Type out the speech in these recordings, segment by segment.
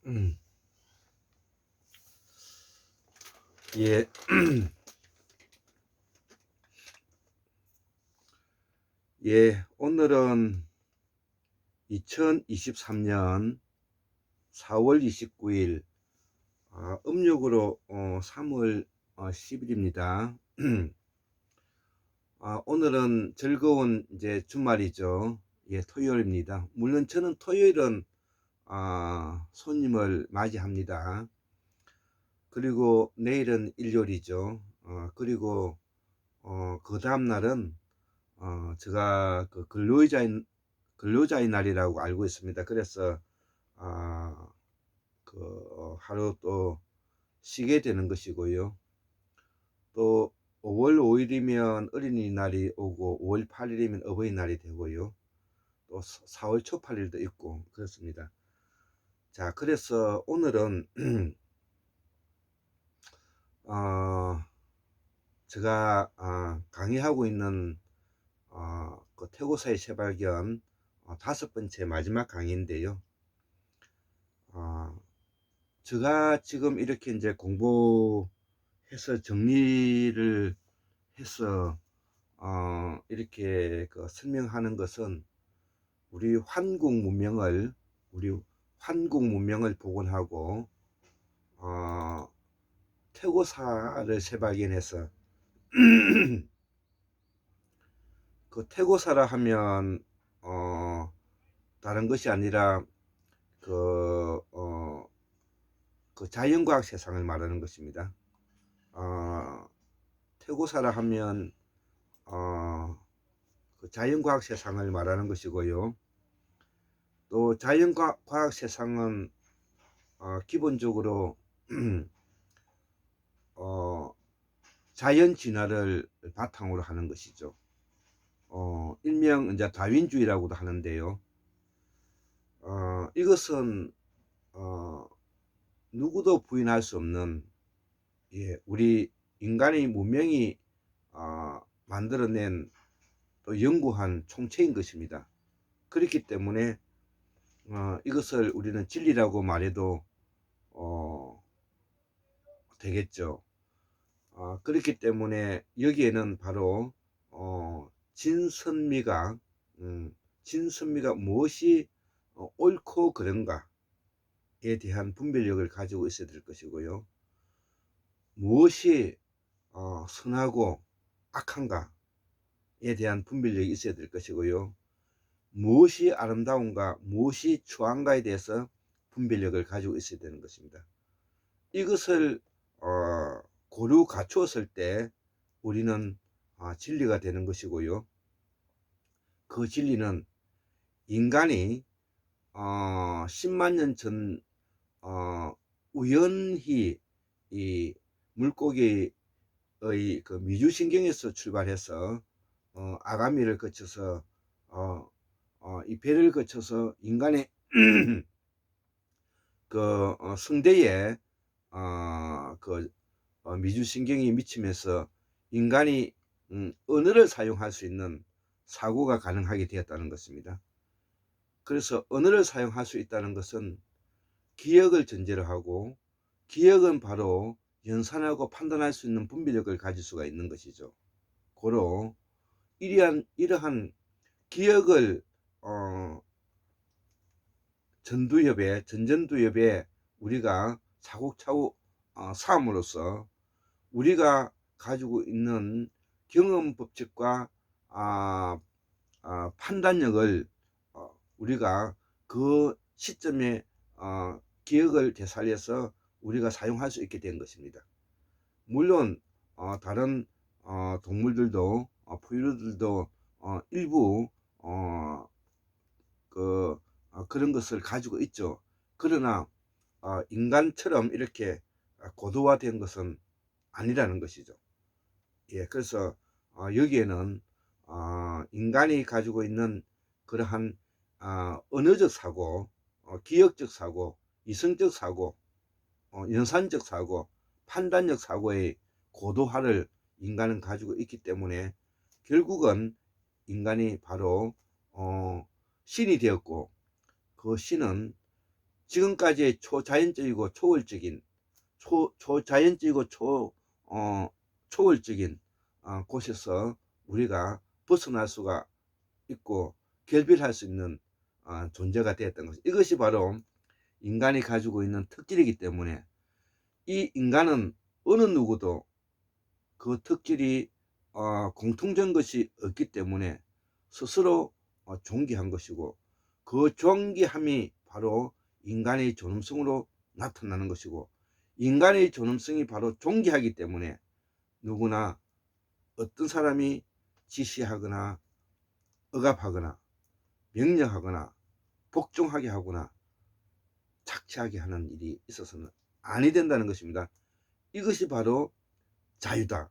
음, 예, 예, 오늘은 2023년 4월 29일, 음력으로 3월 10일입니다. 오늘은 즐거운 이제 주말이죠. 예, 토요일입니다. 물론 저는 토요일은 손님을 맞이합니다. 그리고 내일은 일요일이죠. 그리고 그 다음 날은 제가 그 근로자의 날이라고 알고 있습니다. 그래서 아, 하루 또 쉬게 되는 것이고요. 또 5월 5일이면 어린이날이 오고 5월 8일이면 어버이날이 되고요. 또 4월 초팔일도 있고 그렇습니다. 자, 그래서 오늘은 어, 제가 강의하고 있는 그 태고사의 재발견 5번째 마지막 강의인데요. 제가 지금 이렇게 이제 공부해서 정리를 해서 이렇게 그 설명하는 것은 우리 환국 문명을 복원하고 태고사를 재발견해서 그 태고사라 하면 다른 것이 아니라 그, 어, 그 자연과학 세상을 말하는 것입니다. 태고사라 하면 그 자연과학 세상을 말하는 것이고요. 또 자연과학 세상은 기본적으로 자연 진화를 바탕으로 하는 것이죠. 일명 이제 다윈주의라고도 하는데요. 이것은 누구도 부인할 수 없는 우리 인간의 문명이 만들어낸 또 연구한 총체인 것입니다. 그렇기 때문에 이것을 우리는 진리라고 말해도 되겠죠. 그렇기 때문에 여기에는 바로 진선미가 진선미가 무엇이 옳고 그른가에 대한 분별력을 가지고 있어야 될 것이고요. 무엇이 선하고 악한가에 대한 분별력이 있어야 될 것이고요. 무엇이 아름다운가, 무엇이 추한가에 대해서 분별력을 가지고 있어야 되는 것입니다. 이것을 고루 갖추었을 때 우리는 진리가 되는 것이고요. 그 진리는 인간이 10만 년 전 우연히 이 물고기의 그 미주신경에서 출발해서 아가미를 거쳐서 이 배를 거쳐서 인간의 그 성대에 그 미주신경이 미치면서 인간이 언어를 사용할 수 있는 사고가 가능하게 되었다는 것입니다. 그래서 언어를 사용할 수 있다는 것은 기억을 전제로 하고, 기억은 바로 연산하고 판단할 수 있는 분별력을 가질 수가 있는 것이죠. 고로 이러한 기억을 전전두엽에 우리가 차곡차곡 쌓음으로써 우리가 가지고 있는 경험 법칙과 판단력을 우리가 그 시점에 기억을 되살려서 우리가 사용할 수 있게 된 것입니다. 물론 다른 동물들도 포유류들도 일부 그런 것을 가지고 있죠. 그러나 인간처럼 이렇게 고도화된 것은 아니라는 것이죠. 예, 그래서 여기에는 인간이 가지고 있는 그러한 언어적 사고, 기억적 사고, 이성적 사고, 연산적 사고, 판단력 사고의 고도화를 인간은 가지고 있기 때문에 결국은 인간이 바로 신이 되었고, 그 신은 지금까지의 초자연적이고 초월적인 초자연적이고 초월적인 곳에서 우리가 벗어날 수가 있고 결별할 수 있는 존재가 되었던 것. 이것이 바로 인간이 가지고 있는 특질이기 때문에 이 인간은 어느 누구도 그 특질이 공통된 것이 없기 때문에 스스로 존귀한 것이고, 그 존귀함이 바로 인간의 존엄성으로 나타나는 것이고, 인간의 존엄성이 바로 존귀하기 때문에 누구나 어떤 사람이 지시하거나 억압하거나 명령하거나 복종하게 하거나 착취하게 하는 일이 있어서는 아니 된다는 것입니다. 이것이 바로 자유다.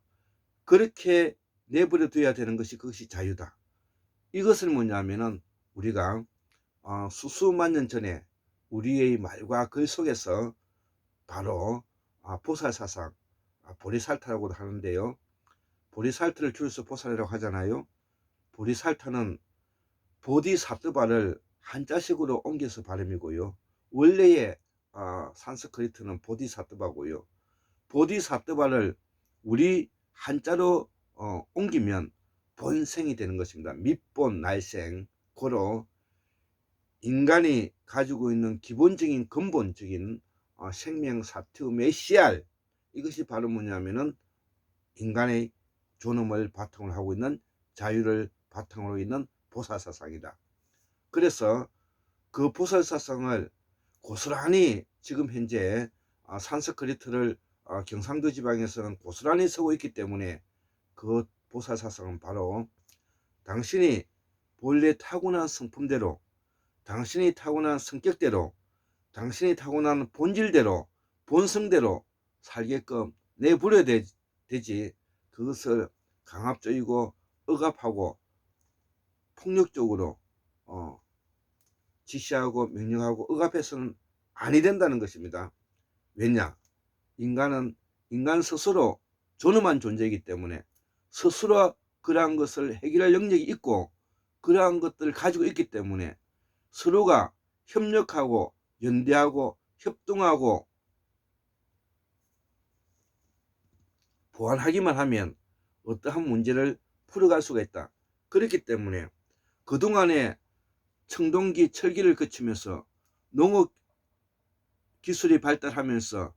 그렇게 내버려 둬야 되는 것이, 그것이 자유다. 이것을 뭐냐면은 우리가 수수만 년 전에 우리의 말과 글 속에서 바로 보살사상, 보리살타라고도 하는데요. 보리살타를 줄여서 보살이라고 하잖아요. 보리살타는 보디사트바를 한자식으로 옮겨서 발음이고요. 원래의 산스크리트는 보디사트바고요. 보디사트바를 우리 한자로 옮기면 본생이 되는 것입니다. 밑본 날생. 고로 인간이 가지고 있는 기본적인 근본적인 생명 사티움의 씨알, 이것이 바로 뭐냐면은 인간의 존엄을 바탕으로 하고 있는, 자유를 바탕으로 있는 보살사상이다. 그래서 그 보살사상을 고스란히 지금 현재 산스크리트를 경상도 지방에서는 고스란히 쓰고 있기 때문에 그 보살사상은 바로 당신이 본래 타고난 성품대로, 당신이 타고난 성격대로, 당신이 타고난 본질대로, 본성대로 살게끔 내버려야 되지, 그것을 강압적이고 억압하고 폭력적으로 지시하고 명령하고 억압해서는 아니 된다는 것입니다. 왜냐? 인간은 인간 스스로 존엄한 존재이기 때문에 스스로 그러한 것을 해결할 능력이 있고 그러한 것들을 가지고 있기 때문에 서로가 협력하고 연대하고 협동하고 보완하기만 하면 어떠한 문제를 풀어갈 수가 있다. 그렇기 때문에 그동안에 청동기, 철기를 거치면서 농업 기술이 발달하면서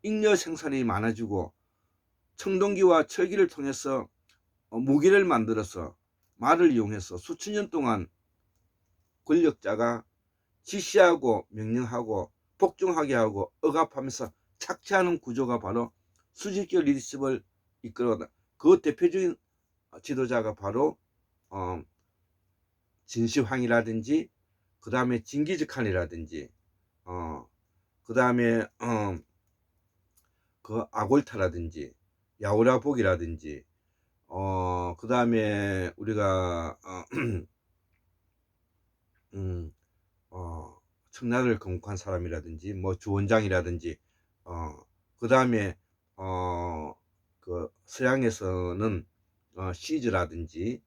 잉여 생산이 많아지고 청동기와 철기를 통해서 무기를 만들어서 말을 이용해서 수천 년 동안 권력자가 지시하고 명령하고 복종하게 하고 억압하면서 착취하는 구조가 바로 수직적 리더십을 이끌어다. 그 대표적인 지도자가 바로 진시황이라든지, 그 다음에 징기즈칸이라든지, 그 다음에 그 아골타라든지, 야오라복이라든지, 그 다음에 우리가 청나라를 건국한 사람이라든지, 뭐 주원장이라든지, 그 다음에 그 서양에서는 시즈라든지,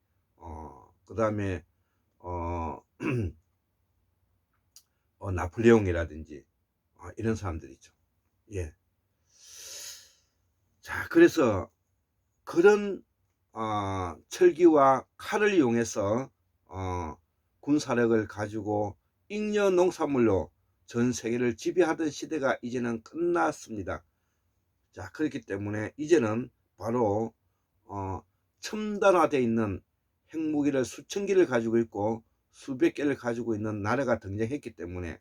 그 다음에 나폴레옹이라든지 이런 사람들이죠. 예. 자, 그래서 그런 철기와 칼을 이용해서 군사력을 가지고 잉여 농산물로 전 세계를 지배하던 시대가 이제는 끝났습니다. 자, 그렇기 때문에 이제는 바로 첨단화되어 있는 핵무기를 수천 개를 가지고 있고 수백 개를 가지고 있는 나라가 등장했기 때문에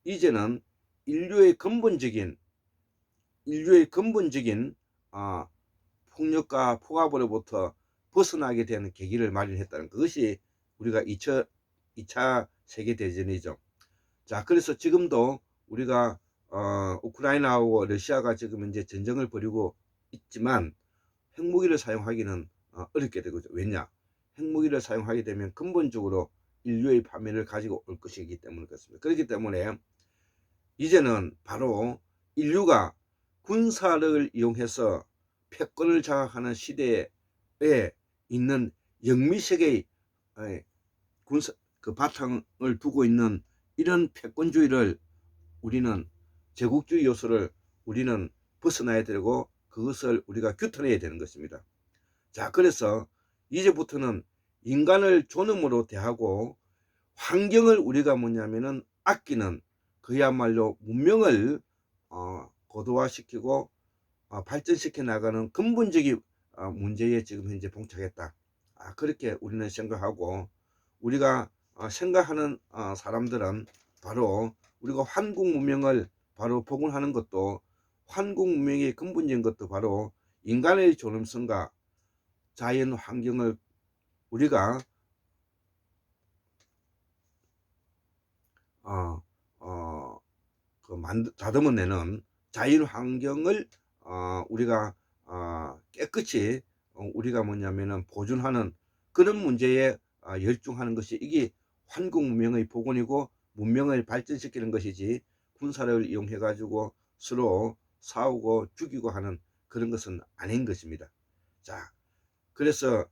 이제는 인류의 근본적인 폭력과 포갑으로부터 벗어나게 되는 계기를 마련했다는 그것이 우리가 2차 세계대전이죠. 자, 그래서 지금도 우리가 우크라이나하고 러시아가 지금 이제 전쟁을 벌이고 있지만 핵무기를 사용하기는 어렵게 되거죠. 왜냐? 핵무기를 사용하게 되면 근본적으로 인류의 파멸을 가지고 올 것이기 때문에 그렇습니다. 그렇기 때문에 이제는 바로 인류가 군사력을 이용해서 패권을 장악하는 시대에 있는 영미세계의 군사 그 바탕을 두고 있는 이런 패권주의를 우리는 제국주의 요소를 우리는 벗어나야 되고 그것을 우리가 규탄해야 되는 것입니다. 자, 그래서 이제부터는 인간을 존엄으로 대하고 환경을 우리가 뭐냐면은 아끼는 그야말로 문명을 고도화시키고 발전시켜 나가는 근본적인 문제에 지금 현재 봉착했다. 그렇게 우리는 생각하고 우리가 생각하는 사람들은 바로 우리가 환국 문명을 바로 복원하는 것도 환국 문명의 근본적인 것도 바로 인간의 존엄성과 자연 환경을 우리가 다듬어내는 자연 환경을 우리가 깨끗이 우리가 뭐냐면은 보존하는 그런 문제에 열중하는 것이 이게 환국 문명의 복원이고 문명을 발전시키는 것이지 군사력을 이용해 가지고 서로 싸우고 죽이고 하는 그런 것은 아닌 것입니다. 자, 그래서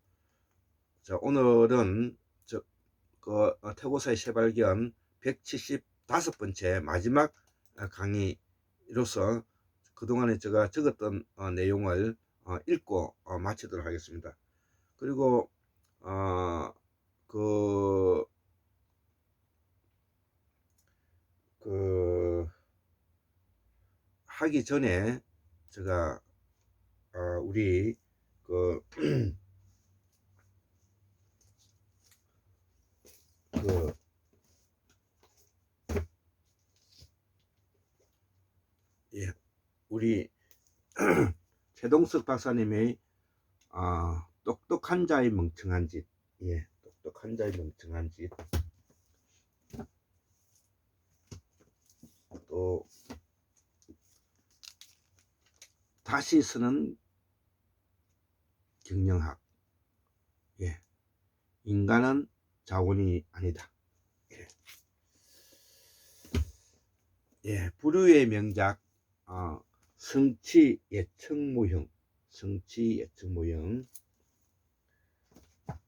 오늘은 태고사의 새발견 175번째 마지막 강의로서 그동안에 제가 적었던 내용을 읽고 마치도록 하겠습니다. 그리고 하기 전에 제가 우리 우리 최동석 박사님의 똑똑한 자의 멍청한 짓, 똑똑한 자의 멍청한 짓, 또 다시 쓰는 경영학, 인간은 자원이 아니다. 불후의 명작 성취 예측모형, 성취 예측모형.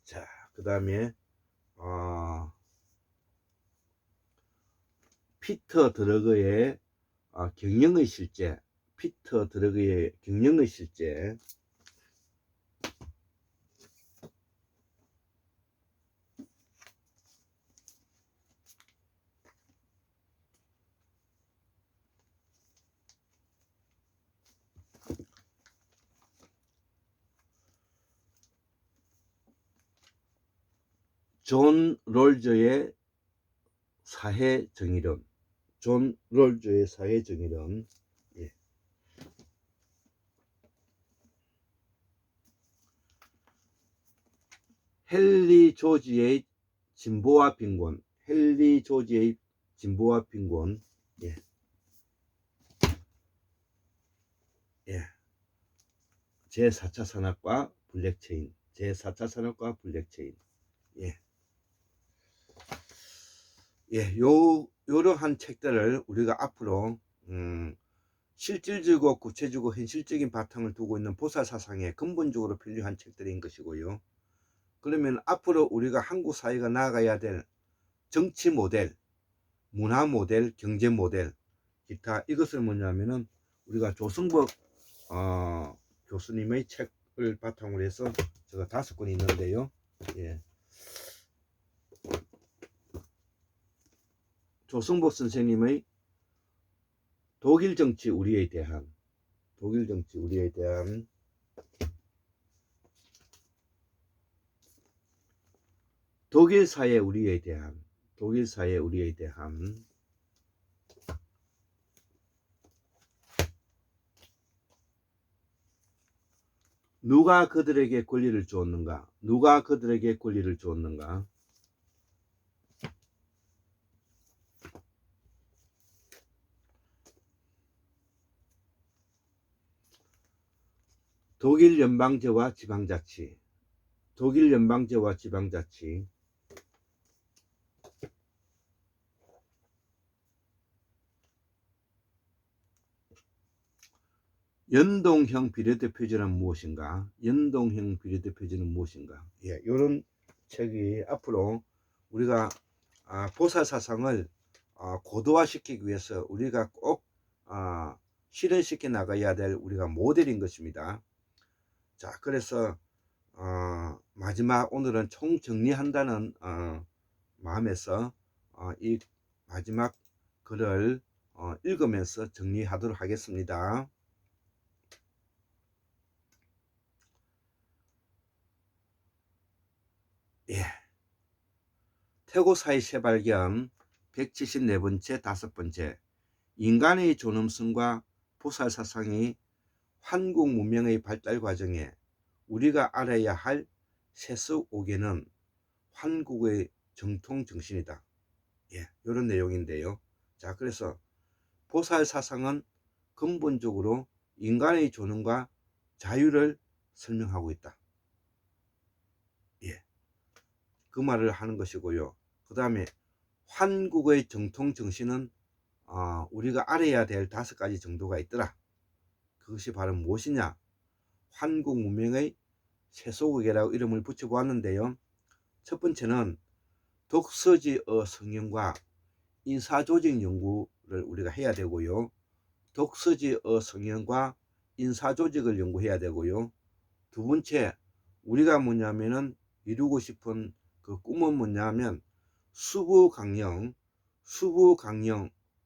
자, 그 다음에 피터 드러그의 경영의 실제, 피터 드러그의 경영의 실제. 존 롤저의 사회정의론, 존 롤저의 사회정의론. 헨리 조지의 진보와 빈곤, 헨리 조지의 진보와 빈곤. 제4차 산업과 블랙체인, 제4차 산업과 블랙체인. 요러한 책들을 우리가 앞으로 실질적이고 구체적이고 현실적인 바탕을 두고 있는 보살사상에 근본적으로 필요한 책들인 것이고요. 그러면 앞으로 우리가 한국 사회가 나아가야 될 정치 모델, 문화 모델, 경제 모델, 기타, 이것을 뭐냐면은 우리가 조승복 교수님의 책을 바탕으로 해서 제가 5권 있는데요. 조승복 선생님의 독일 정치 우리에 대한, 독일 정치 우리에 대한, 독일 사회 우리에 대한, 독일 사회 우리에 대한, 누가 그들에게 권리를 주었는가, 누가 그들에게 권리를 주었는가. 독일 연방제와 지방자치, 독일 연방제와 지방자치. 연동형 비례대 표준은 무엇인가, 연동형 비례대 표준은 무엇인가. 이런 책이 앞으로 우리가 보살사상을 고도화시키기 위해서 우리가 꼭 실현시켜 나가야 될 우리가 모델인 것입니다. 자, 그래서 마지막 오늘은 총정리한다는 마음에서 이 마지막 글을 읽으면서 정리하도록 하겠습니다. 예. 태고사의 새발견 174번째 5번째 인간의 존엄성과 보살사상이 한국 문명의 발달 과정에 우리가 알아야 할 세속 5개는 한국의 정통 정신이다. 예, 이런 내용인데요. 자, 그래서 보살사상은 근본적으로 인간의 존엄과 자유를 설명하고 있다. 예, 그 말을 하는 것이고요. 그 다음에 한국의 정통 정신은 우리가 알아야 될 5가지 정도가 있더라. 그것이 바로 무엇이냐? 한국 문명의 세속의라고 이름을 붙여보았는데요. 첫 번째는 독서지의 성형과 인사조직 연구를 우리가 해야 되고요. 독서지의 성형과 인사조직을 연구해야 되고요. 두 번째, 우리가 뭐냐면은 이루고 싶은 그 꿈은 뭐냐면 수부강령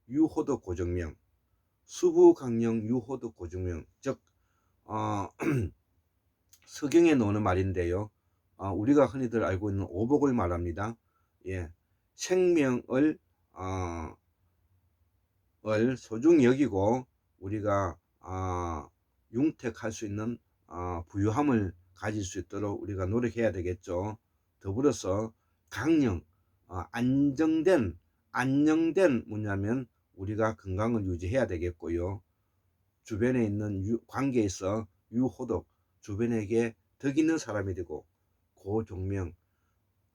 유호덕 고정명, 수부강령 유호덕 고정명, 즉 서경에 나오는 말인데요. 우리가 흔히들 알고 있는 오복을 말합니다. 예, 생명을 소중히 여기고 우리가 융택할 수 있는 부유함을 가질 수 있도록 우리가 노력해야 되겠죠. 더불어서 강령, 안정된 뭐냐면 우리가 건강을 유지해야 되겠고요. 주변에 있는 관계에서 유호덕, 주변에게 덕 있는 사람이 되고 고종명,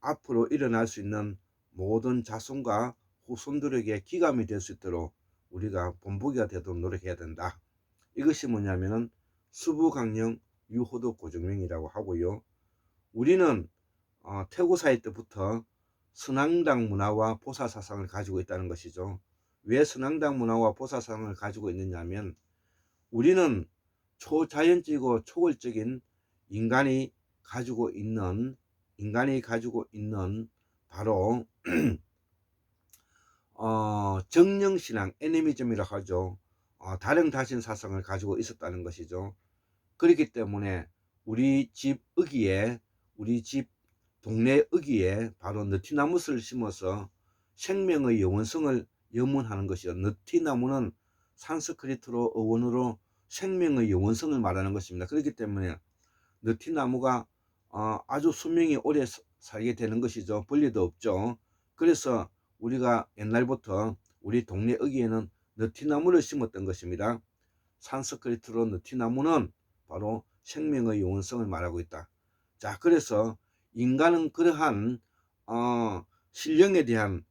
앞으로 일어날 수 있는 모든 자손과 후손들에게 기감이 될 수 있도록 우리가 본보기가 되도록 노력해야 된다. 이것이 뭐냐면은 수부강령 유호덕 고정명이라고 하고요. 우리는 태고사회 때부터 선앙당 문화와 보살사상을 가지고 있다는 것이죠. 왜 선앙당 문화와 보살사상을 가지고 있느냐면 우리는 초자연적이고 초월적인 인간이 가지고 있는 바로 정령신앙, 애니미즘이라고 하죠. 다른 다신 사상을 가지고 있었다는 것이죠. 그렇기 때문에 우리 집 동네 의기에 바로 느티나무를 심어서 생명의 영원성을 염원하는 것이요. 느티나무는 산스크리트로 어원으로 생명의 영원성을 말하는 것입니다. 그렇기 때문에 느티나무가 아주 수명이 오래 살게 되는 것이죠. 벌레도 없죠. 그래서 우리가 옛날부터 우리 동네 의기에는 느티나무를 심었던 것입니다. 산스크리트로 느티나무는 바로 생명의 영원성을 말하고 있다. 자, 그래서 인간은 그러한 신령에 대한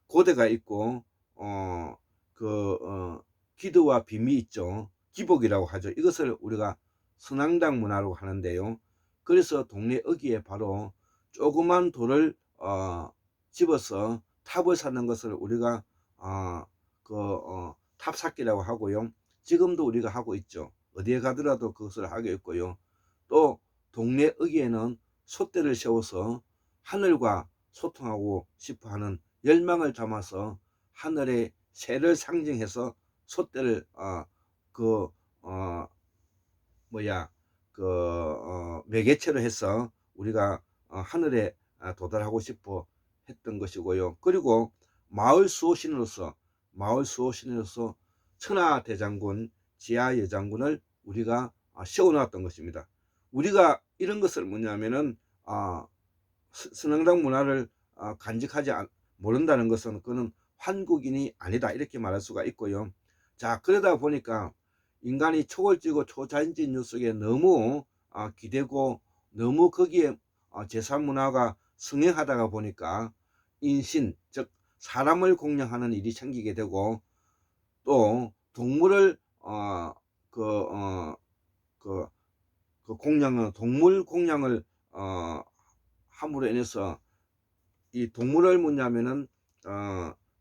고대가 있고 기도와 빔이 있죠. 기복이라고 하죠. 이것을 우리가 선앙당 문화라고 하는데요. 그래서 동네 어귀에 바로 조그만 돌을 집어서 탑을 쌓는 것을 우리가 탑쌓기라고 하고요. 지금도 우리가 하고 있죠. 어디에 가더라도 그것을 하고 있고요. 또 동네 어귀에는 솥대를 세워서 하늘과 소통하고 싶어하는 열망을 담아서 하늘의 새를 상징해서 솥대를 매개체로 해서 우리가 하늘에 도달하고 싶어 했던 것이고요. 그리고 마을 수호신으로서 천하대장군, 지하여장군을 우리가 세워놨던 것입니다. 우리가 이런 것을 뭐냐면은 선앙당 문화를 간직하지 모른다는 것은 그는 한국인이 아니다 이렇게 말할 수가 있고요. 자, 그러다 보니까 인간이 초월적이고 초자연적인 요소에 너무 기대고 너무 거기에 제사문화가 성행하다가 보니까 인신, 즉 사람을 공양하는 일이 생기게 되고 또 동물을 동물 공양을 함으로 인해서 이 동물을 뭐냐면은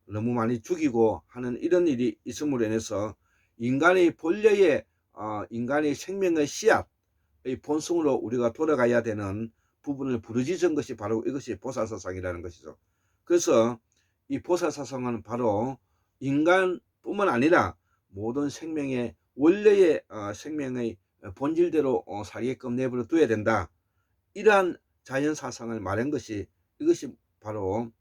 너무 많이 죽이고 하는 이런 일이 있음으로 인해서 인간의 본래의 인간의 생명의 씨앗의 본성으로 우리가 돌아가야 되는 부분을 부르짖은 것이 바로 이것이 보살사상이라는 것이죠. 그래서 이 보살사상은 바로 인간뿐만 아니라 모든 생명의 원래의 생명의 본질대로 살게끔 내버려 둬야 된다. 이러한 자연사상을 말한 것이 이것이 바로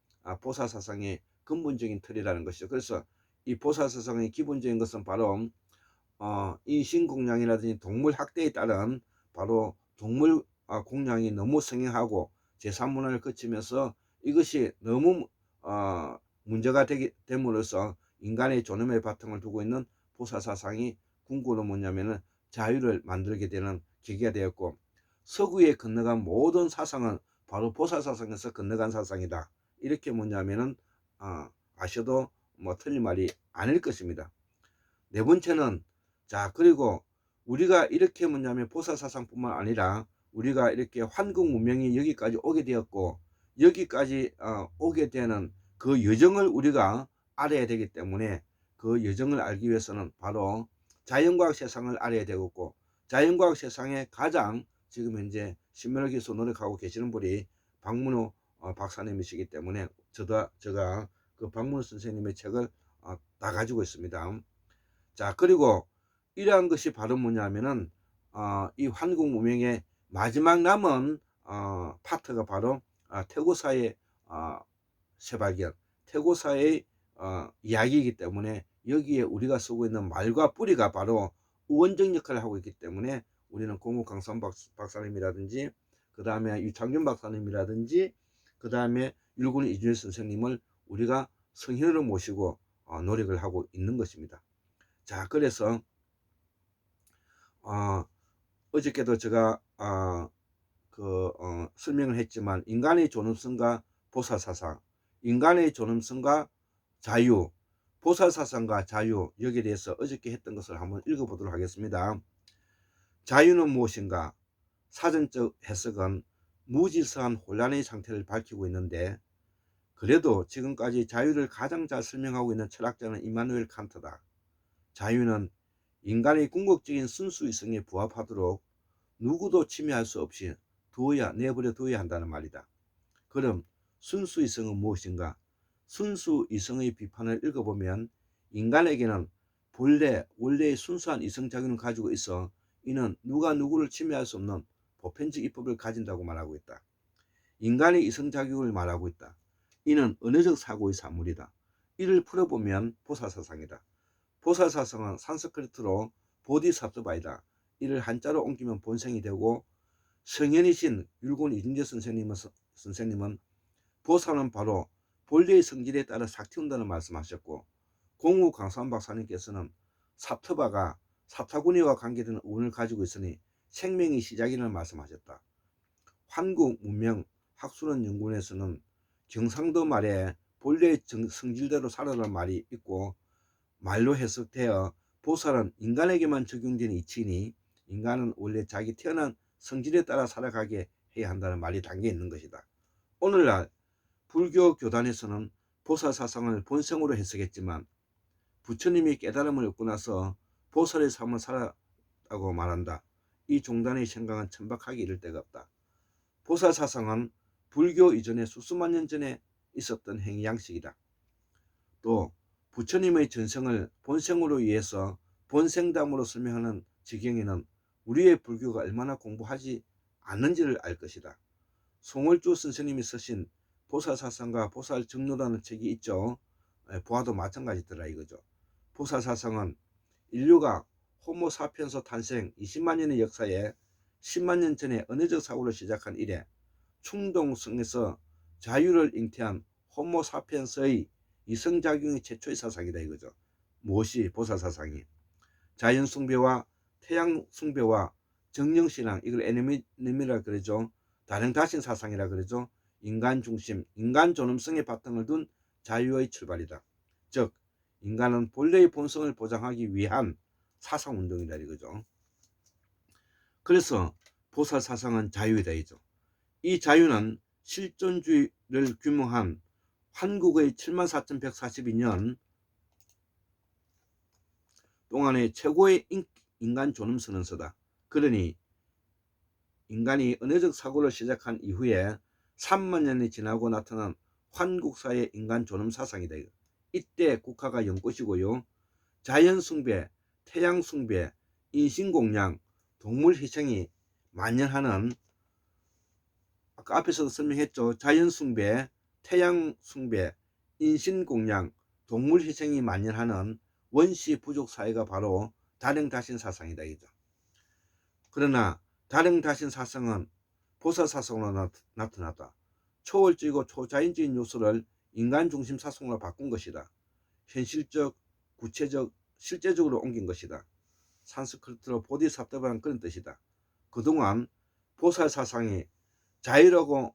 보살사상의 근본적인 틀이라는 것이죠. 그래서 이 보살사상의 기본적인 것은 바로 인신공양이라든지 동물 학대에 따른 바로 동물 공양이 너무 성행하고 제3문화를 거치면서 이것이 너무 문제가 됨으로써 인간의 존엄의 바탕을 두고 있는 보살사상이 궁극으로 뭐냐면은 자유를 만들게 되는 계기가 되었고, 서구에 건너간 모든 사상은 바로 보살사상에서 건너간 사상이다. 이렇게 뭐냐면은 아셔도 뭐 틀린 말이 아닐 것입니다. 네 번째는, 자, 그리고 우리가 이렇게 뭐냐면 보살사상뿐만 아니라 우리가 이렇게 환국 문명이 여기까지 오게 되었고, 여기까지 오게 되는 그 여정을 우리가 알아야 되기 때문에 그 여정을 알기 위해서는 바로 자연과학 세상을 알아야 되겠고, 자연과학 세상에 가장 지금 현재 신명학에서 노력하고 계시는 분이 박문호 박사님이시기 때문에 제가 그 박문호 선생님의 책을 다 가지고 있습니다. 자, 그리고 이러한 것이 바로 뭐냐면은 이 한국 문명의 마지막 남은 파트가 바로 태고사의 새발견, 태고사의 이야기이기 때문에 여기에 우리가 쓰고 있는 말과 뿌리가 바로 우원적 역할을 하고 있기 때문에 우리는 공국 강산 박사님이라든지 그 다음에 유창균 박사님이라든지 그 다음에 율군 이준일 선생님을 우리가 성현으로 모시고 노력을 하고 있는 것입니다. 자, 그래서 어저께도 제가 설명을 했지만 인간의 존엄성과 보살사상, 인간의 존엄성과 자유, 보살사상과 자유, 여기에 대해서 어저께 했던 것을 한번 읽어보도록 하겠습니다. 자유는 무엇인가? 사전적 해석은 무질서한 혼란의 상태를 밝히고 있는데, 그래도 지금까지 자유를 가장 잘 설명하고 있는 철학자는 이마누엘 칸트다. 자유는 인간의 궁극적인 순수이성에 부합하도록 누구도 침해할 수 없이 내버려 두어야 한다는 말이다. 그럼 순수이성은 무엇인가? 순수이성의 비판을 읽어보면 인간에게는 원래의 순수한 이성작용을 가지고 있어 이는 누가 누구를 침해할 수 없는 보편적 입법을 가진다고 말하고 있다. 인간의 이성작용을 말하고 있다. 이는 언어적 사고의 산물이다. 이를 풀어보면 보살사상이다. 보살사상은 산스크리트로 보디사트바이다. 이를 한자로 옮기면 본생이 되고, 성현이신 율곤 이준재 선생님은 보살은 바로 본래의 성질에 따라 삭튀운다는 말씀하셨고, 공우 강산 박사님께서는 사트바가 사타구니와 관계되는 운을 가지고 있으니 생명의 시작이라는 말씀하셨다. 한국 문명 학술원 연구원에서는 경상도 말에 본래의 성질대로 살아라는 말이 있고, 말로 해석되어 보살은 인간에게만 적용되는 이치이니 인간은 원래 자기 태어난 성질에 따라 살아가게 해야 한다는 말이 담겨 있는 것이다. 오늘날 불교 교단에서는 보살사상을 본성으로 해석했지만 부처님이 깨달음을 얻고 나서 보살의 삶을 살았다고 말한다. 이 종단의 생각은 천박하게 이를 데가 없다. 보살사상은 불교 이전에 수수만 년 전에 있었던 행위 양식이다. 또 부처님의 전생을 본생으로 위해서 본생담으로 설명하는 지경에는 우리의 불교가 얼마나 공부하지 않는지를 알 것이다. 송월주 선생님이 쓰신 보살사상과 보살정로라는 책이 있죠. 보아도 마찬가지더라 이거죠. 보살사상은 인류가 호모사피엔스 탄생 20만 년의 역사에 10만 년 전에 언어적 사고를 시작한 이래 충동성에서 자유를 잉태한 호모사피엔스의 이성작용이 최초의 사상이다 이거죠. 무엇이 보살사상이? 자연숭배와 태양숭배와 정령신앙, 이걸 에네미라 그러죠. 다령다신 사상이라 그러죠. 인간중심, 인간 존엄성의 바탕을 둔 자유의 출발이다. 즉 인간은 본래의 본성을 보장하기 위한 사상운동이다 이거죠. 그래서 보살사상은 자유이다 이죠. 이 자유는 실존주의를 규명한 한국의 74,142년 동안의 최고의 인간 존엄 선언서다. 그러니 인간이 언어적 사고를 시작한 이후에 3만 년이 지나고 나타난 환국사의 인간 존엄 사상이다. 이때 국가가 연꽃이고요. 자연 숭배, 태양 숭배, 인신공양, 동물 희생이 만연하는, 아까 앞에서도 설명했죠. 자연 숭배, 태양 숭배, 인신공양, 동물 희생이 만연하는 원시 부족 사회가 바로 다령다신 사상이다. 그러나 다령다신 사상은 보살사상으로 나타났다. 초월적이고 초자연적인 요소를 인간 중심 사상으로 바꾼 것이다. 현실적, 구체적, 실제적으로 옮긴 것이다. 산스크리트로 보디사트바는 그런 뜻이다. 그동안 보살사상이 자유라고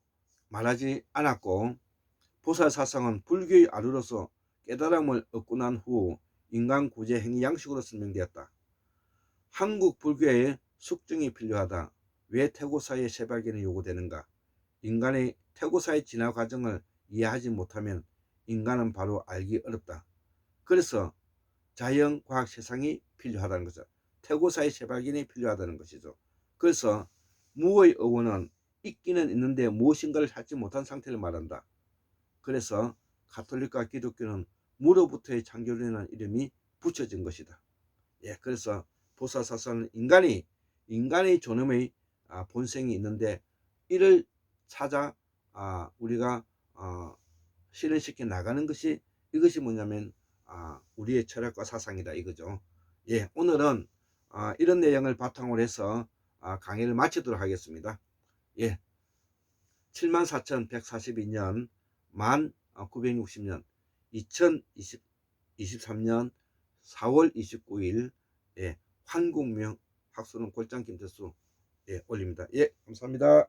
말하지 않았고, 보살사상은 불교의 아류로서 깨달음을 얻고 난 후 인간 구제 행위 양식으로 설명되었다. 한국 불교의 숙증이 필요하다. 왜 태고사의 재발견이 요구되는가? 인간의 태고사의 진화 과정을 이해하지 못하면 인간은 바로 알기 어렵다. 그래서 자연과학 세상이 필요하다는 거죠. 태고사의 재발견이 필요하다는 것이죠. 그래서 무의 어원은 있기는 있는데 무엇인가를 찾지 못한 상태를 말한다. 그래서 가톨릭과 기독교는 무로부터의 창조론이라는 이름이 붙여진 것이다. 그래서 보살사상은 인간의 존엄의 본성이 있는데 이를 찾아 우리가 실현시켜 나가는 것이, 이것이 뭐냐면 우리의 철학과 사상이다 이거죠. 오늘은 이런 내용을 바탕으로 해서 강의를 마치도록 하겠습니다. 74,142년 만 960년 2023년 4월 29일 환국명 학술은 골장 김태수 올립니다. 감사합니다.